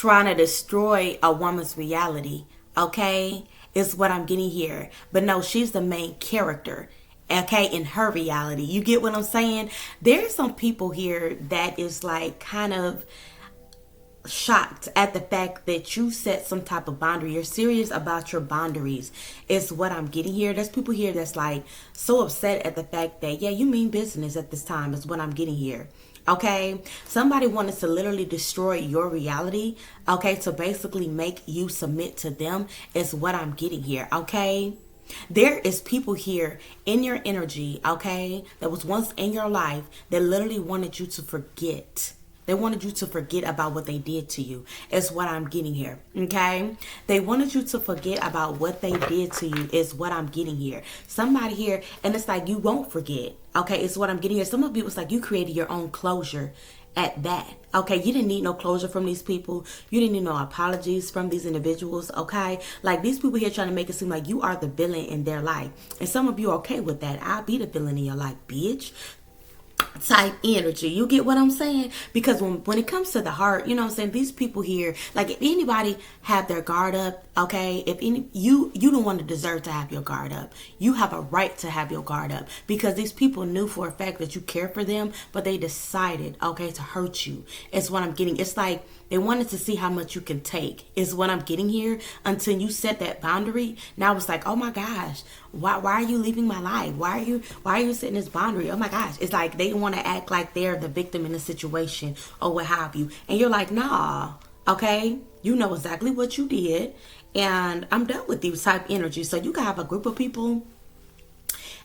trying to destroy a woman's reality, okay, is what I'm getting here. But no, she's the main character, okay, in her reality. You get what I'm saying? There's some people here that is like kind of shocked at the fact that you set some type of boundary. You're serious about your boundaries is what I'm getting here. There's people here that's like so upset at the fact that, yeah, you mean business at this time is what I'm getting here. Okay, somebody wanted to literally destroy your reality, okay, to basically make you submit to them is what I'm getting here. Okay, there is people here in your energy, okay, that was once in your life that literally wanted you to forget. They wanted you to forget about what they did to you. Is what I'm getting here. Okay? They wanted you to forget about what they did to you is what I'm getting here. Somebody here, and it's like you won't forget. Okay? It's what I'm getting here. Some of you, it's like you created your own closure at that. Okay? You didn't need no closure from these people. You didn't need no apologies from these individuals. Okay? Like these people here trying to make it seem like you are the villain in their life. And some of you are okay with that. I'll be the villain in your life, bitch. Type energy. You get what I'm saying? Because when it comes to the heart, you know what I'm saying, these people here, like if anybody have their guard up, okay, if any you don't want to deserve to have your guard up. You have a right to have your guard up because these people knew for a fact that you care for them, but they decided, okay, to hurt you. It's what I'm getting. It's like they wanted to see how much you can take is what I'm getting here until you set that boundary. Now it's like, oh my gosh, why are you leaving my life? Why are you setting this boundary? Oh my gosh. It's like they want to act like they're the victim in the situation or what have you. And you're like, nah, okay, you know exactly what you did. And I'm done with these type energy. So you can have a group of people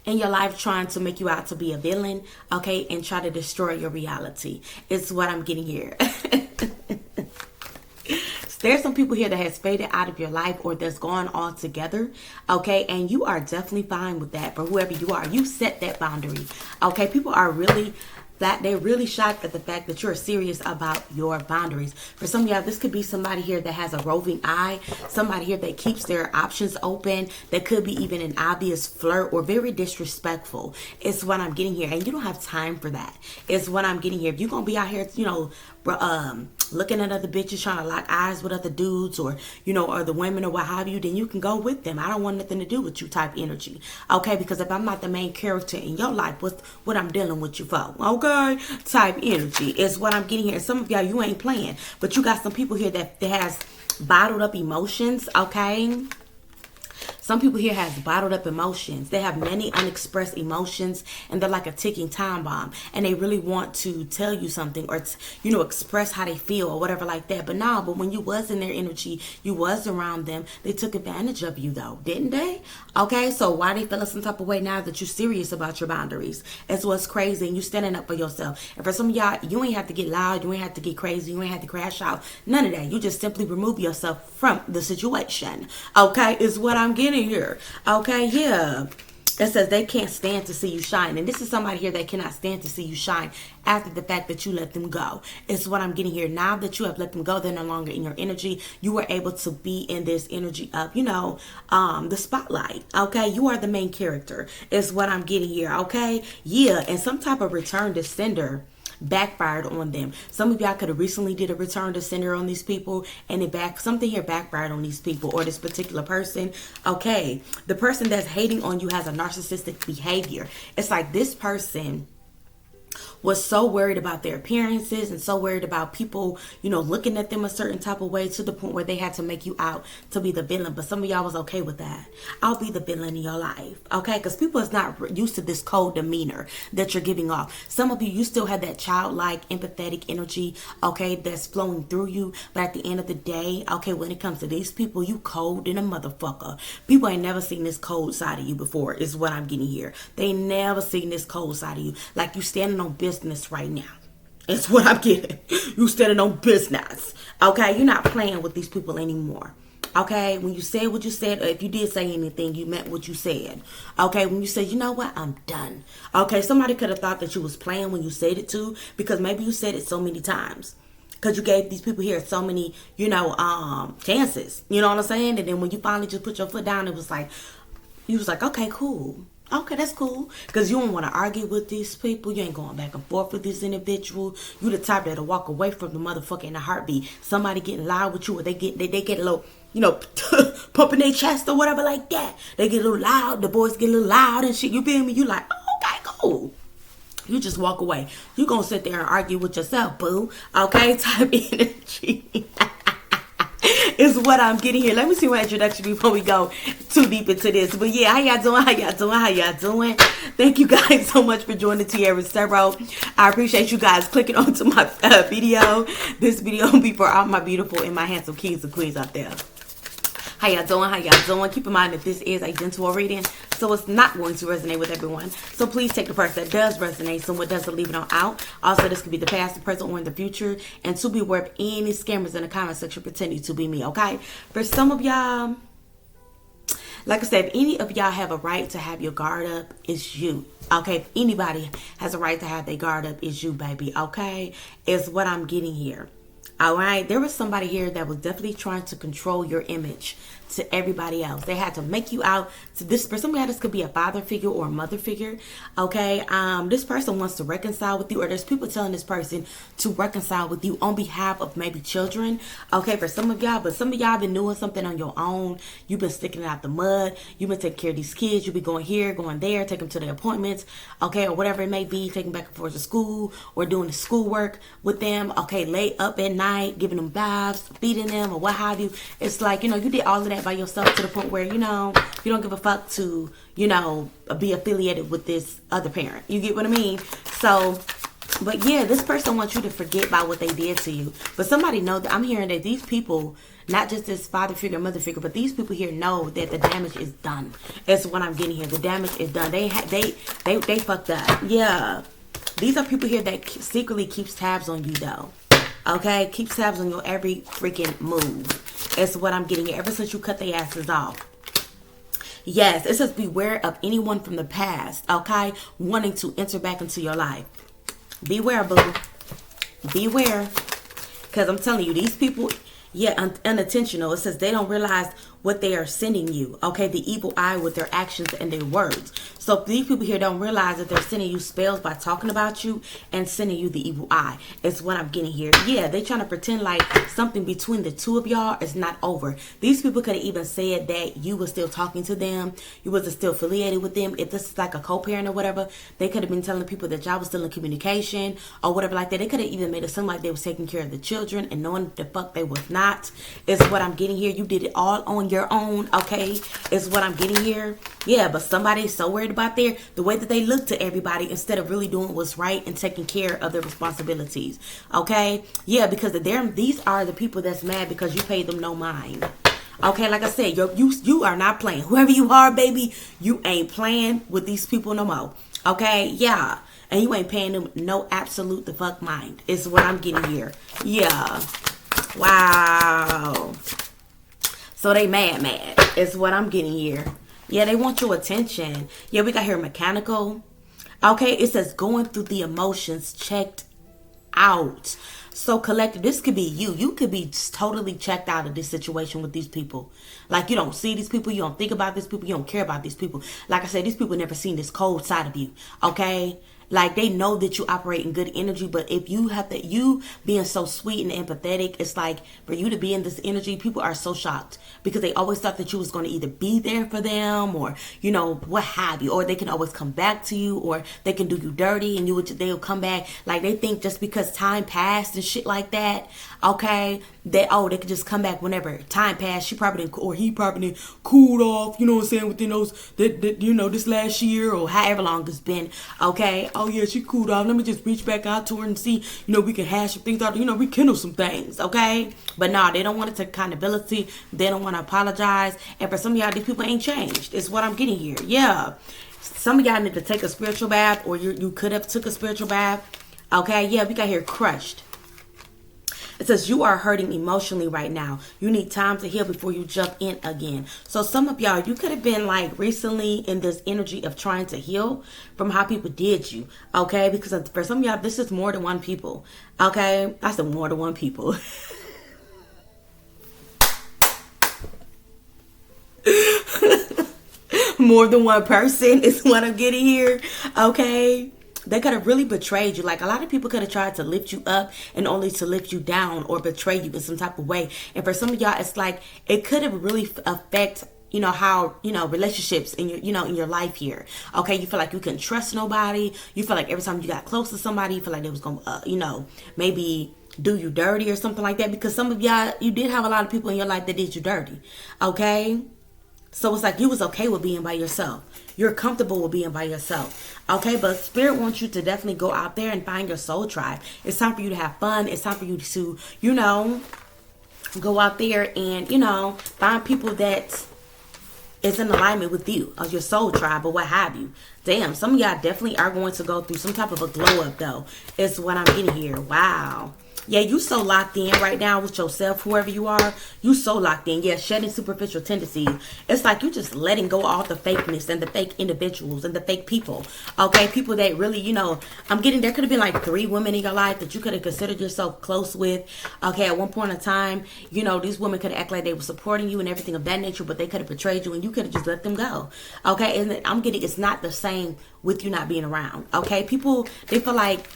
in your life trying to make you out to be a villain, okay, and try to destroy your reality. It's what I'm getting here. There's some people here that has faded out of your life or that's gone altogether, okay? And you are definitely fine with that. But whoever you are, you set that boundary, okay? People are really they're really shocked at the fact that you're serious about your boundaries. For some of y'all, this could be somebody here that has a roving eye, somebody here that keeps their options open, that could be even an obvious flirt or very disrespectful. It's what I'm getting here. And you don't have time for that. It's what I'm getting here. If you're going to be out here, you know, looking at other bitches, trying to lock eyes with other dudes or, you know, or the women or what have you, then you can go with them. I don't want nothing to do with you type energy. Okay, because if I'm not the main character in your life, what's what I'm dealing with you for? Okay, type energy is what I'm getting here. And some of y'all, you ain't playing, but you got some people here that has bottled up emotions, okay? Some people here has bottled up emotions. They have many unexpressed emotions and they're like a ticking time bomb. And they really want to tell you something or, you know, express how they feel or whatever like that. But no, but when you was in their energy, you was around them, they took advantage of you though, didn't they? Okay, so why they feeling some type of way now that you're serious about your boundaries? It's what's crazy and you standing up for yourself. And for some of y'all, you ain't have to get loud, you ain't have to get crazy, you ain't have to crash out. None of that. You just simply remove yourself from the situation. Okay, is what I'm getting here. Okay, yeah. It says they can't stand to see you shine. And this is somebody here that cannot stand to see you shine after the fact that you let them go. It's what I'm getting here. Now that you have let them go, they're no longer in your energy. You were able to be in this energy of, you know, the spotlight. Okay, you are the main character. Is what I'm getting here. Okay, yeah. And some type of return to sender backfired on them. Some of y'all could have recently did a return to sender on these people and something here backfired on these people or this particular person. Okay, the person that's hating on you has a narcissistic behavior. It's like this person was so worried about their appearances and so worried about people, you know, looking at them a certain type of way to the point where they had to make you out to be the villain. But some of y'all was okay with that. I'll be the villain in your life, okay? Because people is not used to this cold demeanor that you're giving off. Some of you still have that childlike, empathetic energy, okay, that's flowing through you. But at the end of the day, okay, when it comes to these people, you cold in a motherfucker. People ain't never seen this cold side of you before, is what I'm getting here. They never seen this cold side of you. Like you standing on business right now. It's what I'm getting. You standing on business. Okay, you're not playing with these people anymore. Okay, when you said what you said, or if you did say anything, you meant what you said. Okay, when you said, you know what, I'm done. Okay, somebody could have thought that you was playing when you said it too, because maybe you said it so many times. Because you gave these people here so many, you know, chances. You know what I'm saying? And then when you finally just put your foot down, it was like, you was like, okay, cool. Okay, that's cool. Because you don't want to argue with these people. You ain't going back and forth with this individual. You the type that'll walk away from the motherfucker in a heartbeat. Somebody getting loud with you, or they get a little, pumping their chest or whatever like that. They get a little loud. The boys get a little loud and shit. You feel me? You like, oh, okay, cool. You just walk away. You gonna sit there and argue with yourself, boo. Okay, type energy. Is what I'm getting here. Let me see what introduction before we go too deep into this. But yeah, how y'all doing? How y'all doing? How y'all doing? Thank you guys so much for joining Tiara's Tarot. I appreciate you guys clicking onto my video. This video will be for all my beautiful and my handsome kings and queens out there. How y'all doing? How y'all doing? Keep in mind that this is a gentle reading, so it's not going to resonate with everyone. So please take the part that does resonate, so what doesn't, leave it on out. Also, this could be the past, the present, or in the future. And to be aware of any scammers in the comment section pretending to be me, okay? For some of y'all, like I said, if any of y'all have a right to have your guard up, it's you. Okay, if anybody has a right to have their guard up, it's you, baby. Okay, is what I'm getting here. All right, there was somebody here that was definitely trying to control your image to everybody else. They had to make you out to this person. Some of y'all, this could be a father figure or a mother figure. Okay, this person wants to reconcile with you, or there's people telling this person to reconcile with you on behalf of maybe children. Okay, for some of y'all, but some of y'all been doing something on your own. You've been sticking it out the mud. You've been taking care of these kids. You've been going here, going there, take them to their appointments. Okay, or whatever it may be, taking back and forth to school or doing the schoolwork with them. Okay, lay up at night, giving them baths, feeding them, or what have you. It's like, you did all of that by yourself to the point where, you don't give a fuck to, be affiliated with this other parent. You get what I mean? So, but yeah, this person wants you to forget about what they did to you. But somebody know that I'm hearing that these people, not just this father figure, mother figure, but these people here know that the damage is done. That's what I'm getting here. The damage is done. They fucked up. Yeah. These are people here that secretly keeps tabs on you though. Okay, keeps tabs on your every freaking move. That's what I'm getting ever since you cut their asses off. Yes, it says beware of anyone from the past, okay, wanting to enter back into your life. Beware, boo. Beware. Because I'm telling you, these people, unintentional. It says they don't realize what they are sending you. Okay, the evil eye with their actions and their words. So these people here don't realize that they're sending you spells by talking about you and sending you the evil eye. It's what I'm getting here. Yeah, they trying to pretend like something between the two of y'all is not over. These people could have even said that you were still talking to them. You was still affiliated with them. If this is like a co-parent or whatever, they could have been telling people that y'all was still in communication or whatever like that. They could have even made it seem like they was taking care of the children and knowing the fuck they was not. Is what I'm getting here. You did it all on your own, okay? Is what I'm getting here. Yeah, but somebody's so worried about the way that they look to everybody instead of really doing what's right and taking care of their responsibilities. Okay? Yeah, because these are the people that's mad because you paid them no mind. Okay, like I said, you are not playing. Whoever you are, baby, you ain't playing with these people no more. Okay? Yeah. And you ain't paying them no absolute the fuck mind. Is what I'm getting here. Yeah. Wow. So they mad. Is what I'm getting here. Yeah, they want your attention. Yeah, we got here mechanical. Okay, it says going through the emotions, checked out. So collective, this could be you. You could be totally checked out of this situation with these people. Like you don't see these people, you don't think about these people, you don't care about these people. Like I said, these people never seen this cold side of you. Okay? Like they know that you operate in good energy, but if you have that, you being so sweet and empathetic, it's like for you to be in this energy, people are so shocked because they always thought that you was going to either be there for them or, what have you, or they can always come back to you, or they can do you dirty and they'll come back. Like they think just because time passed and shit like that, okay, that, they could just come back whenever time passed. She probably didn't, or he probably didn't cooled off, within those, this last year or however long it's been, okay. Oh yeah, she cooled off. Let me just reach back out to her and see, we can hash some things out, rekindle some things, okay? But nah, they don't want to take accountability. They don't want to apologize. And for some of y'all, these people ain't changed. It's what I'm getting here. Yeah. Some of y'all need to take a spiritual bath, or you could have took a spiritual bath. Okay, yeah, we got here crushed. It says you are hurting emotionally right now. You need time to heal before you jump in again. So some of y'all, you could have been like recently in this energy of trying to heal from how people did you. Okay, because for some of y'all, this is more than one people. Okay, I said more than one people. more than one person is what I'm getting here. Okay. They could have really betrayed you. Like, a lot of people could have tried to lift you up and only to lift you down or betray you in some type of way. And for some of y'all, it's like it could have really affect, how, relationships in your, in your life here. Okay. You feel like you couldn't trust nobody. You feel like every time you got close to somebody, you feel like they was going to, maybe do you dirty or something like that. Because some of y'all, you did have a lot of people in your life that did you dirty. Okay. So it's like you was okay with being by yourself. You're comfortable with being by yourself. Okay, but Spirit wants you to definitely go out there and find your soul tribe. It's time for you to have fun. It's time for you to, go out there and, find people that is in alignment with you, or your soul tribe, or what have you. Damn, some of y'all definitely are going to go through some type of a glow up, though. Is what I'm getting here. Wow. Yeah, you so locked in right now with yourself, whoever you are. You so locked in. Yeah, shedding superficial tendencies. It's like you just letting go all the fakeness and the fake individuals and the fake people. Okay, people that really, I'm getting, there could have been like 3 women in your life that you could have considered yourself close with. Okay, at one point in time, these women could have acted like they were supporting you and everything of that nature, but they could have betrayed you and you could have just let them go. Okay, and I'm getting, it's not the same with you not being around. Okay, people, they feel like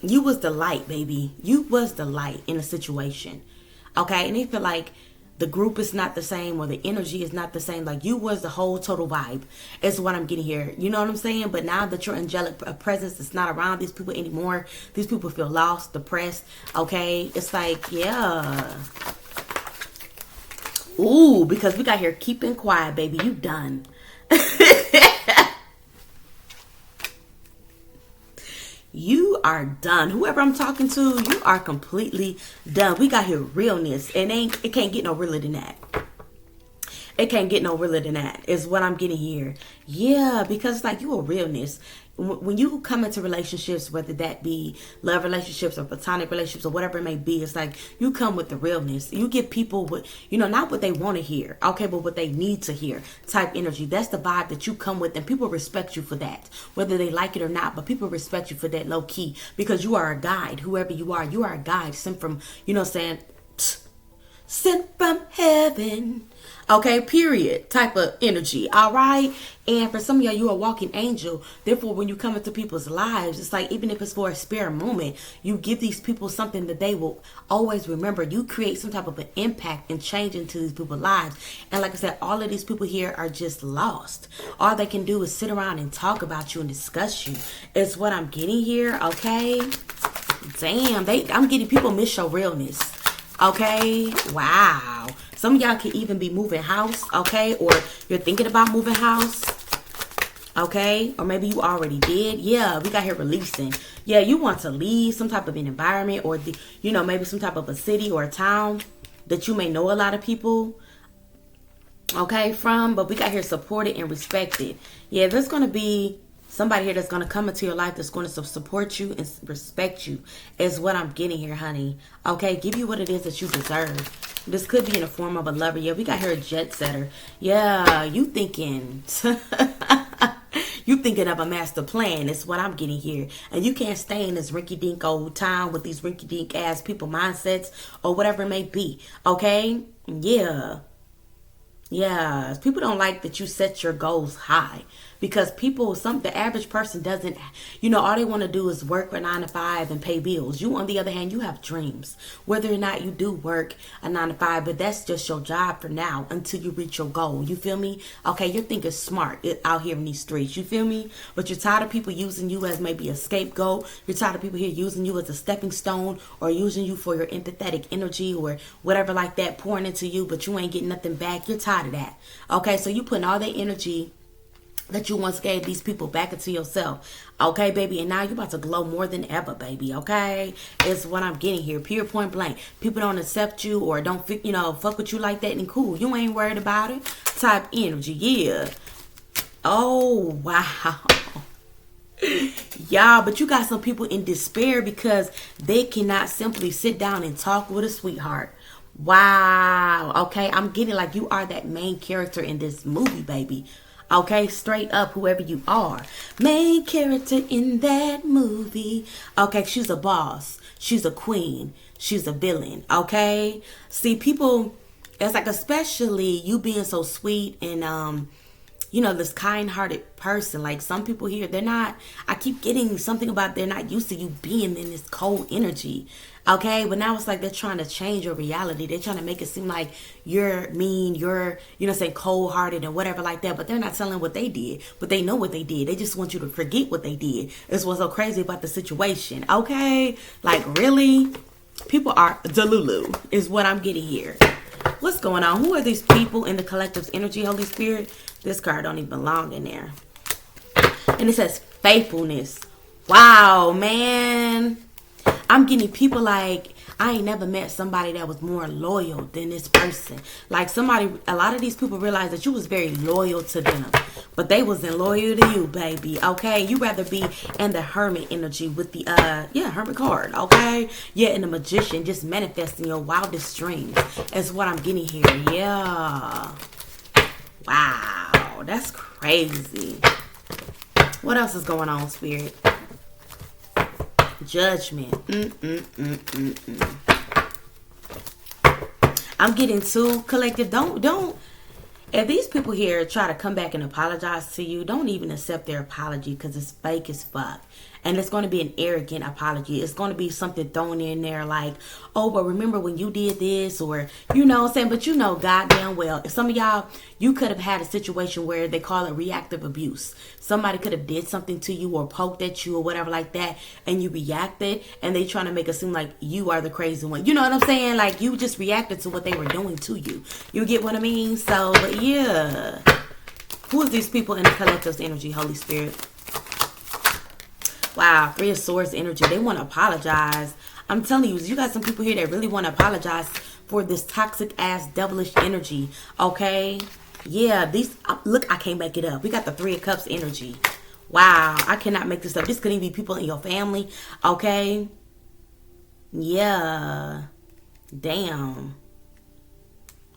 you was the light, baby. You was the light in a situation. Okay? And they feel like the group is not the same or the energy is not the same. Like, you was the whole total vibe is what I'm getting here. You know what I'm saying? But now that your angelic presence is not around these people anymore, these people feel lost, depressed. Okay? It's like, yeah. Ooh, because we got here keeping quiet, baby. You done. You are done. Whoever I'm talking to, you are completely done. We got here realness. It can't get no realer than that. It can't get no realer than that, is what I'm getting here. Yeah, because it's like you a realness. When you come into relationships, whether that be love relationships or platonic relationships or whatever it may be, it's like you come with the realness. You give people what, not what they want to hear, okay, but what they need to hear type energy. That's the vibe that you come with, and people respect you for that, whether they like it or not. But people respect you for that low key, because you are a guide. Whoever you are a guide sent from, sent from heaven. Okay, period. Type of energy. All right. And for some of y'all, you are a walking angel. Therefore, when you come into people's lives, it's like, even if it's for a spare moment, you give these people something that they will always remember. You create some type of an impact and change into these people's lives. And like I said, all of these people here are just lost. All they can do is sit around and talk about you and discuss you. It's what I'm getting here. Okay. Damn. I'm getting people miss your realness. Okay. Wow. Some of y'all could even be moving house, okay? Or you're thinking about moving house, okay? Or maybe you already did. Yeah, we got here releasing. Yeah, you want to leave some type of an environment, or, maybe some type of a city or a town that you may know a lot of people, okay, from. But we got here supported and respected. Yeah, there's going to be somebody here that's going to come into your life that's going to support you and respect you, is what I'm getting here, honey. Okay, give you what it is that you deserve. This could be in the form of a lover. Yeah, we got here a jet setter. Yeah, you thinking. You thinking of a master plan. Is what I'm getting here. And you can't stay in this rinky-dink old town with these rinky-dink ass people mindsets or whatever it may be. Okay? Yeah. Yeah, people don't like that you set your goals high, because the average person doesn't, all they want to do is work for 9 to 5 and pay bills. You, on the other hand, you have dreams, whether or not you do work a 9 to 5, but that's just your job for now until you reach your goal. You feel me? Okay, you're thinking smart out here in these streets. You feel me? But you're tired of people using you as maybe a scapegoat. You're tired of people here using you as a stepping stone, or using you for your empathetic energy or whatever like that, pouring into you, but you ain't getting nothing back. You're tired of that. Okay, so you putting all that energy that you once gave these people back into yourself. Okay, baby, and now you're about to glow more than ever, baby. Okay, is what I'm getting here. Pure point blank. People don't accept you or don't fuck with you like that, and cool, you ain't worried about it type energy. Yeah. Oh wow. Y'all, but you got some people in despair because they cannot simply sit down and talk with a sweetheart. Wow. Okay, I'm getting like you are that main character in this movie, baby. Okay, straight up, whoever you are. Main character in that movie. Okay, she's a boss. She's a queen. She's a villain. Okay? See, people, it's like, especially you being so sweet and, this kind-hearted person. Like some people here, they're not, I keep getting something about they're not used to you being in this cold energy. Okay, but now it's like they're trying to change your reality. They're trying to make it seem like you're mean, you're, say cold-hearted and whatever like that. But they're not telling what they did. But they know what they did. They just want you to forget what they did. It's what's so crazy about the situation. Okay, like really, people are delulu is what I'm getting here. What's going on? Who are these people in the collective's energy, Holy Spirit? This card don't even belong in there. And it says faithfulness. Wow, man. I'm getting people like, I ain't never met somebody that was more loyal than this person. Like a lot of these people realize that you was very loyal to them, but they wasn't loyal to you, baby. Okay, you rather be in the hermit energy with the hermit card. Okay, yeah, and the magician, just manifesting your wildest dreams is what I'm getting here. Yeah, wow, that's crazy. What else is going on, Spirit? Judgment. I'm getting too collective. Don't. If these people here try to come back and apologize to you, don't even accept their apology because it's fake as fuck. And it's going to be an arrogant apology. It's going to be something thrown in there like, oh, but remember when you did this, or, what I'm saying? But goddamn well, if some of y'all, you could have had a situation where they call it reactive abuse. Somebody could have did something to you or poked at you or whatever like that, and you reacted, and they trying to make it seem like you are the crazy one. You know what I'm saying? Like you just reacted to what they were doing to you. You get what I mean? So, but yeah. Who is these people in the collective's energy, Holy Spirit? Wow, Three of Swords energy. They want to apologize. I'm telling you, you got some people here that really want to apologize for this toxic ass devilish energy. Okay? Yeah, these, look, I can't make it up. We got the Three of Cups energy. Wow, I cannot make this up. This could even be people in your family. Okay? Yeah. Damn.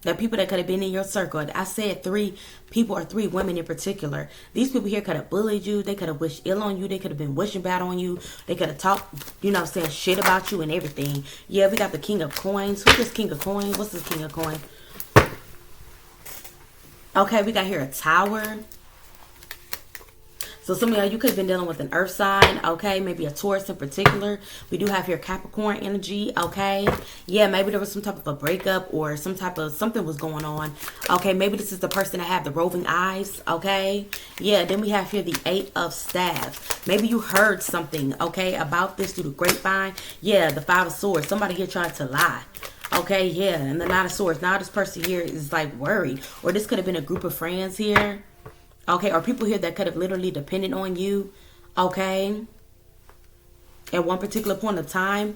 The people that could have been in your circle. I said 3 people or 3 women in particular. These people here could have bullied you. They could have wished ill on you. They could have been wishing bad on you. They could have talked, saying shit about you and everything. Yeah, we got the King of Coins. Who's this King of Coins? What's this King of Coins? Okay, we got here a Tower. So some of y'all, you could have been dealing with an earth sign, okay? Maybe a Taurus in particular. We do have here Capricorn energy, okay? Yeah, maybe there was some type of a breakup or some type of something was going on. Okay, maybe this is the person that have the roving eyes, okay? Yeah, then we have here the 8 of Staves. Maybe you heard something, okay, about this through the grapevine. Yeah, the 5 of Swords. Somebody here tried to lie. Okay, yeah, and the 9 of Swords. Now this person here is like worried. Or this could have been a group of friends here. Okay, or people here that could have literally depended on you, okay, at one particular point of time.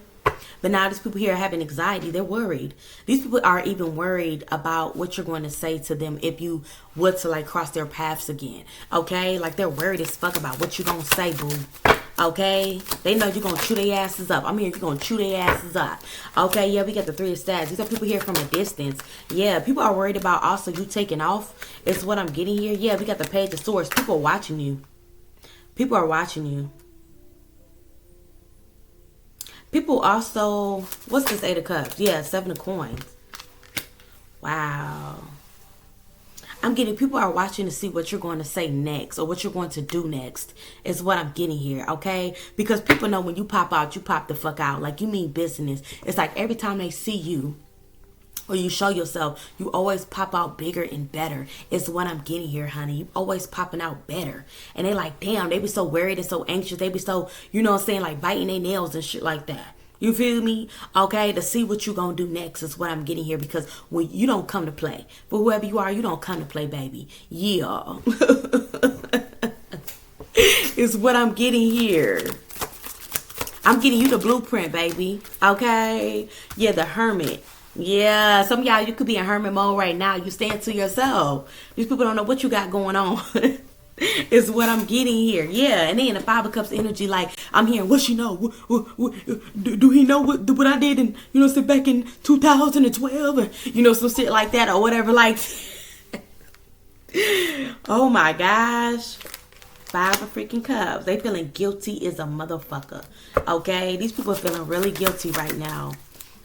But now these people here are having anxiety. They're worried. These people are even worried about what you're going to say to them if you were to, like, cross their paths again, okay? Like, they're worried as fuck about what you're going to say, boo. Okay, they know you're gonna chew their asses up. I mean, you're gonna chew their asses up. Okay, yeah, we got the 3 of Staves. These are people here from a distance. Yeah, people are worried about also you taking off. Is what I'm getting here. Yeah, we got the Page of Swords. People are watching you. People are watching you. People also, what's this 8 of Cups? Yeah, 7 of Coins. Wow. I'm getting, people are watching to see what you're going to say next or what you're going to do next is what I'm getting here, okay? Because people know when you pop out, you pop the fuck out. Like, you mean business. It's like every time they see you or you show yourself, you always pop out bigger and better. It's what I'm getting here, honey. You always popping out better. And they like, damn, they be so worried and so anxious. They be so, you know what I'm saying, like biting their nails and shit like that. You feel me? Okay, to see what you gonna do next is what I'm getting here. Because when you don't come to play, but whoever you are, you don't come to play, baby. Yeah. Is what I'm getting here. I'm getting you the blueprint, baby. Okay? Yeah, the Hermit. Yeah, some of y'all, you could be in hermit mode right now. You stand to yourself. These people don't know what you got going on. Is what I'm getting here. Yeah, and then the 5 of Cups energy, like, I'm hearing, what she know? Do he know what I did in, sit back in 2012? Or, some shit like that or whatever, like. Oh, my gosh. 5 of freaking Cups. They feeling guilty as a motherfucker. Okay? These people are feeling really guilty right now.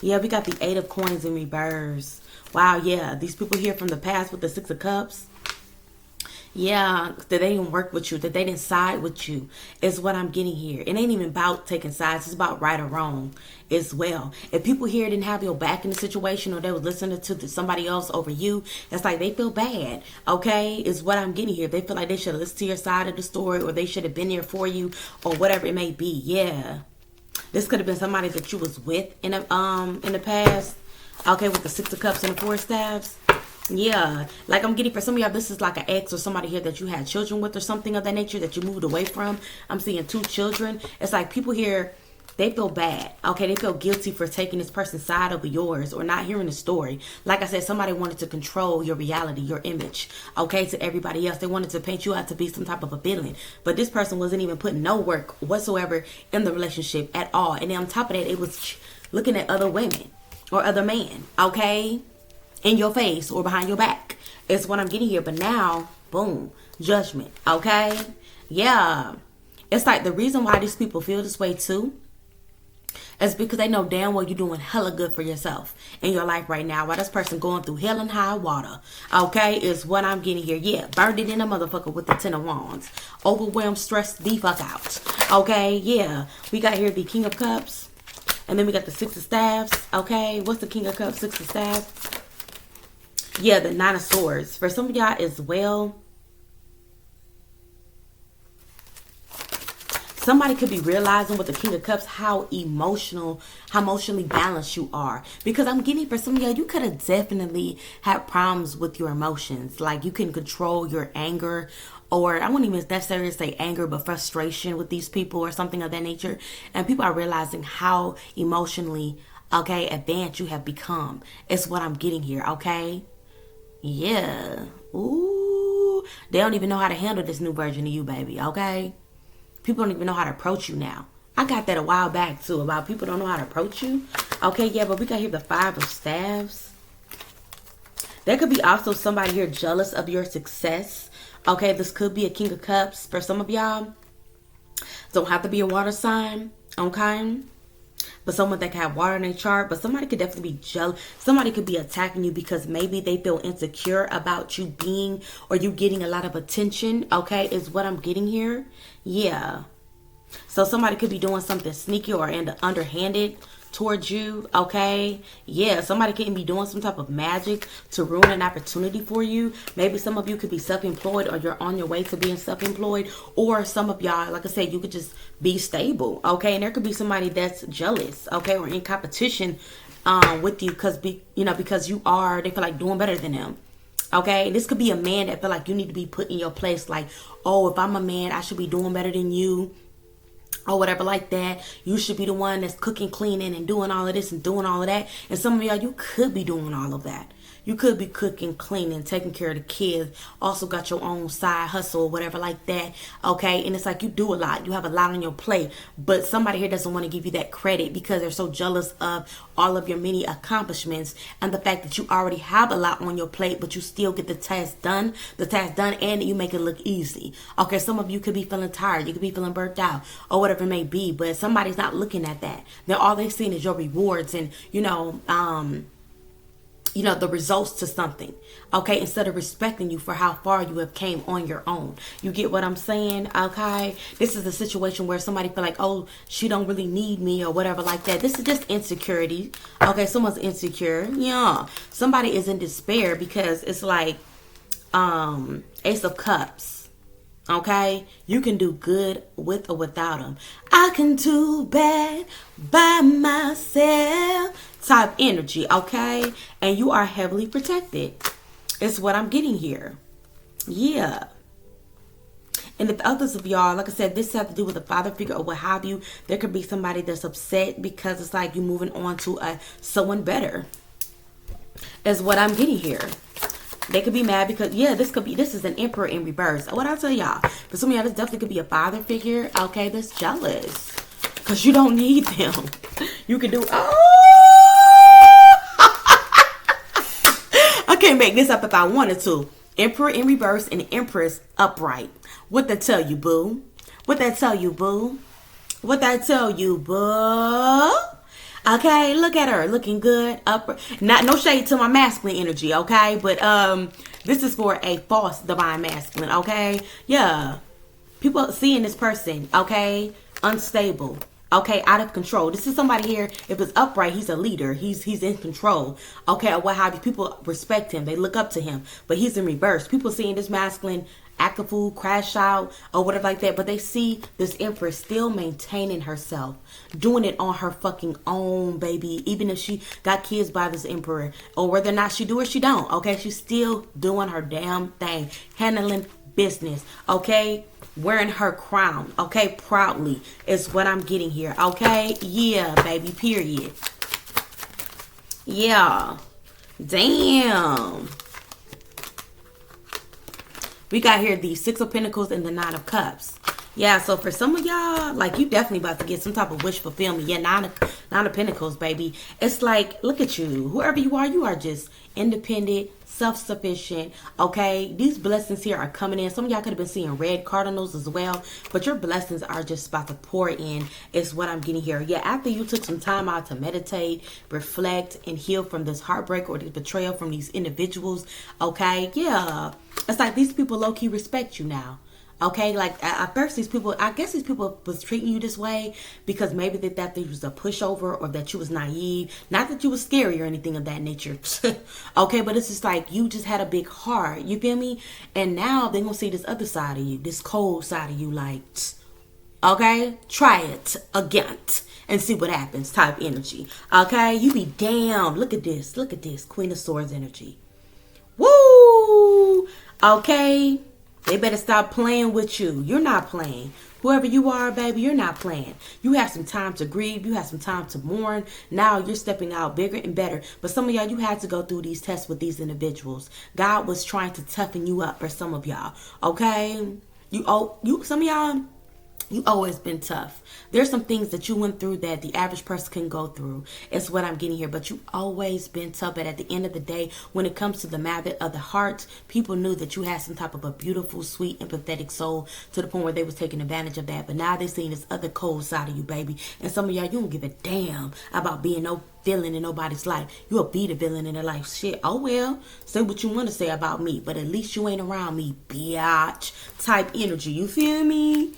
Yeah, we got the 8 of Coins in reverse. Wow, yeah. These people here from the past with the 6 of Cups. Yeah, that they didn't work with you, that they didn't side with you, is what I'm getting here. It ain't even about taking sides, it's about right or wrong as well. If people here didn't have your back in the situation, or they was listening to somebody else over you, it's like they feel bad, okay? Is what I'm getting here. They feel like they should have listened to your side of the story, or they should have been there for you, or whatever it may be. Yeah. This could have been somebody that you was with in the past. Okay, with the Six of Cups and the Four of Staves. Yeah, like I'm getting, for some of y'all, this is like an ex or somebody here that you had children with or something of that nature that you moved away from. I'm seeing 2 children. It's like people here, they feel bad. Okay, they feel guilty for taking this person's side over yours, or not hearing the story. Like I said, somebody wanted to control your reality, your image, okay, to everybody else. They wanted to paint you out to be some type of a villain. But this person wasn't even putting no work whatsoever in the relationship at all. And then on top of that, it was looking at other women or other men, okay, in your face or behind your back. Is what I'm getting here. But now, boom, judgment, okay? Yeah. It's like the reason why these people feel this way too is because they know damn well you're doing hella good for yourself in your life right now. While this person going through hell and high water, okay, is what I'm getting here. Yeah, burned it in a motherfucker with the 10 of Wands. Overwhelmed, stressed the fuck out. Okay, yeah. We got here the King of Cups. And then we got the Six of Staves. Okay, what's the King of Cups, Six of Staves? Yeah, the Nine of Swords. For some of y'all as well, somebody could be realizing with the King of Cups how emotionally balanced you are. Because I'm getting, for some of y'all, you could have definitely had problems with your emotions. Like you can control your anger, or I wouldn't even necessarily say anger, but frustration with these people or something of that nature. And people are realizing how emotionally, okay, advanced you have become. It's what I'm getting here, okay? Yeah. Ooh. They don't even know how to handle this new version of you, baby, okay? People don't even know how to approach you now. I got that a while back, too, about people don't know how to approach you. Okay, yeah, but we got here the Five of Staves. There could be also somebody here jealous of your success. Okay, this could be a King of Cups for some of y'all. Don't have to be a water sign, okay? But someone that can have water in their chart. But somebody could definitely be jealous. Somebody could be attacking you because maybe they feel insecure about you being, or you getting a lot of attention. Okay, is what I'm getting here. Yeah. So somebody could be doing something sneaky or underhanded towards you. Okay, yeah, somebody can be doing some type of magic to ruin an opportunity for you. Maybe some of you could be self-employed, or you're on your way to being self-employed, or some of y'all, like I said, you could just be stable. Okay, and there could be somebody that's jealous, okay, or in competition with you because you are, they feel like doing better than them. Okay, this could be a man that feel like you need to be put in your place, like, oh, if I'm a man, I should be doing better than you, or whatever like that. You should be the one that's cooking, cleaning, and doing all of this and doing all of that. And some of y'all, you could be doing all of that. You could be cooking, cleaning, taking care of the kids. Also got your own side hustle or whatever like that. Okay, and it's like you do a lot. You have a lot on your plate. But somebody here doesn't want to give you that credit because they're so jealous of all of your many accomplishments and the fact that you already have a lot on your plate, but you still get the task done, and you make it look easy. Okay, some of you could be feeling tired. You could be feeling burnt out or whatever it may be. But somebody's not looking at that. They're all they seeing is your rewards and, the results to something, okay, instead of respecting you for how far you have came on your own. You get what I'm saying? Okay, this is a situation where somebody feel like, oh, she don't really need me or whatever like that. This is just insecurity. Okay, someone's insecure. Yeah, somebody is in despair because it's like Ace of Cups. Okay, you can do good with or without them. I can do bad by myself type energy, okay? And you are heavily protected. It's what I'm getting here. Yeah. And if others of y'all, like I said, this has to do with a father figure or what have you, there could be somebody that's upset because it's like you moving on to someone better. Is what I'm getting here. They could be mad because, this is an Emperor in reverse. What I tell y'all, for some of y'all, this definitely could be a father figure, okay, that's jealous. Because you don't need them. You can do, I can't make this up if I wanted to. Emperor in reverse and Empress upright. What that tell you, boo? What that tell you, boo? What that tell you, boo? Okay, look at her, looking good. Up, not no shade to my masculine energy, okay? But this is for a false divine masculine, okay? Yeah, people seeing this person, okay, unstable, okay, out of control. This is somebody here. If it's upright, he's a leader. He's in control, okay, or what have you. People respect him. They look up to him. But he's in reverse. People seeing this masculine act a fool, crash out, or whatever like that. But they see this empress still maintaining herself, doing it on her fucking own, baby. Even if she got kids by this emperor, or whether or not she do or she don't, okay, she's still doing her damn thing, handling business, okay, wearing her crown, okay, proudly is what I'm getting here, okay. Yeah, baby, period. Yeah, damn. We got here the Six of Pentacles and the Nine of Cups. Yeah, so for some of y'all, like, you definitely about to get some type of wish fulfillment. Yeah, nine of Pentacles, baby. It's like, look at you. Whoever you are just independent, self-sufficient, okay? These blessings here are coming in. Some of y'all could have been seeing red cardinals as well, but your blessings are just about to pour in, is what I'm getting here. Yeah, after you took some time out to meditate, reflect, and heal from this heartbreak or this betrayal from these individuals, okay? Yeah, it's like these people low-key respect you now. Okay, like at first these people, I guess these people was treating you this way because maybe they thought there was a pushover or that you was naive. Not that you was scary or anything of that nature. Okay, but it's just like you just had a big heart. You feel me? And now they're going to see this other side of you, this cold side of you, like, okay, try it again and see what happens type energy. Okay, you be damn. Look at this. Look at this. Queen of Swords energy. Woo! Okay. They better stop playing with you. You're not playing. Whoever you are, baby, you're not playing. You have some time to grieve. You have some time to mourn. Now you're stepping out bigger and better. But some of y'all, you had to go through these tests with these individuals. God was trying to toughen you up for some of y'all. Okay? Some of y'all, you always been tough. There's some things that you went through that the average person can go through. It's what I'm getting here. But you always been tough. But at the end of the day, when it comes to the matter of the heart, people knew that you had some type of a beautiful, sweet, empathetic soul to the point where they was taking advantage of that. But now they're seeing this other cold side of you, baby. And some of y'all, you don't give a damn about being no villain in nobody's life. You'll be the villain in their life. Shit, oh well. Say what you want to say about me. But at least you ain't around me, biatch. Type energy. You feel me?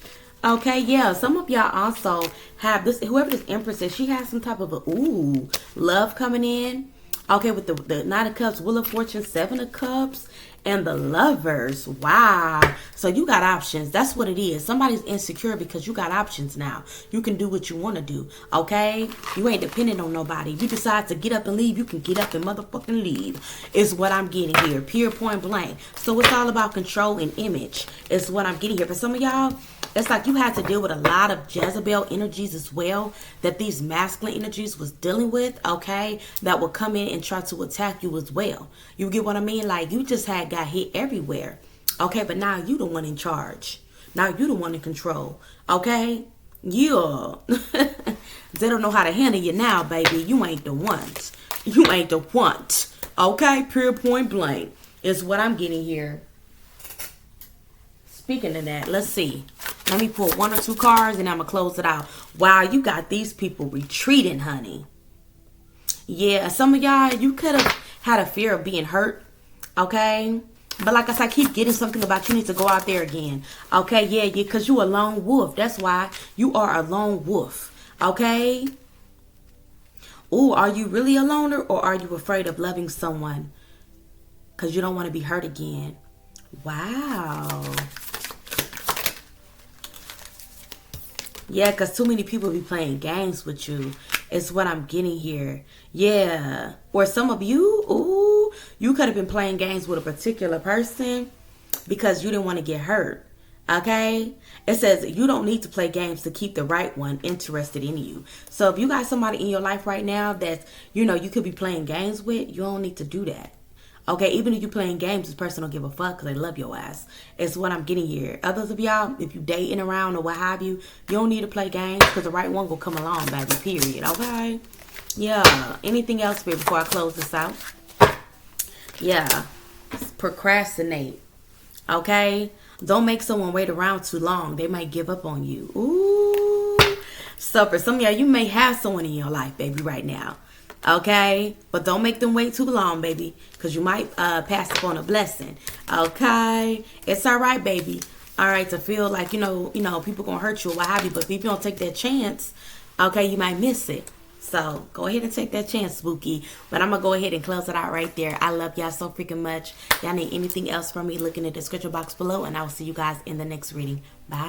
Okay, yeah, some of y'all also have this, whoever this Empress is, she has some type of a, love coming in. Okay, with the Nine of Cups, Wheel of Fortune, Seven of Cups, and the Lovers. Wow. So you got options. That's what it is. Somebody's insecure because you got options now. You can do what you want to do, okay? You ain't dependent on nobody. If you decide to get up and leave, you can get up and motherfucking leave, is what I'm getting here. Pure point blank. So it's all about control and image, is what I'm getting here. For some of y'all, it's like you had to deal with a lot of Jezebel energies as well that these masculine energies was dealing with, okay, that will come in and try to attack you as well. You get what I mean? Like, you just got hit everywhere, okay, but now you the one in charge. Now you the one in control, okay? Yeah. They don't know how to handle you now, baby. You ain't the ones. You ain't the ones, okay? Pure point blank is what I'm getting here. Speaking of that, let's see. Let me pull one or two cards and I'm going to close it out. Wow, you got these people retreating, honey. Yeah, some of y'all, you could have had a fear of being hurt, okay? But like I said, I keep getting something about you need to go out there again. Okay, yeah, because you a lone wolf. That's why you are a lone wolf, okay? Ooh, are you really a loner or are you afraid of loving someone because you don't want to be hurt again? Wow. Yeah, because too many people be playing games with you. It's what I'm getting here. Yeah. Or some of you, ooh, you could have been playing games with a particular person because you didn't want to get hurt. Okay? It says you don't need to play games to keep the right one interested in you. So if you got somebody in your life right now that, you could be playing games with, you don't need to do that. Okay, even if you're playing games, this person don't give a fuck because they love your ass. It's what I'm getting here. Others of y'all, if you dating around or what have you, you don't need to play games because the right one will come along, baby, period. Okay? Yeah. Anything else before I close this out? Yeah. Procrastinate. Okay? Don't make someone wait around too long. They might give up on you. Ooh. So for some of y'all, you may have someone in your life, baby, right now. Okay? But don't make them wait too long, baby. Because you might pass up on a blessing. Okay? It's all right, baby. All right, to feel like, people going to hurt you or what have you. But if you don't take that chance, okay, you might miss it. So go ahead and take that chance, spooky. But I'm going to go ahead and close it out right there. I love y'all so freaking much. Y'all need anything else from me, look in the description box below. And I will see you guys in the next reading. Bye.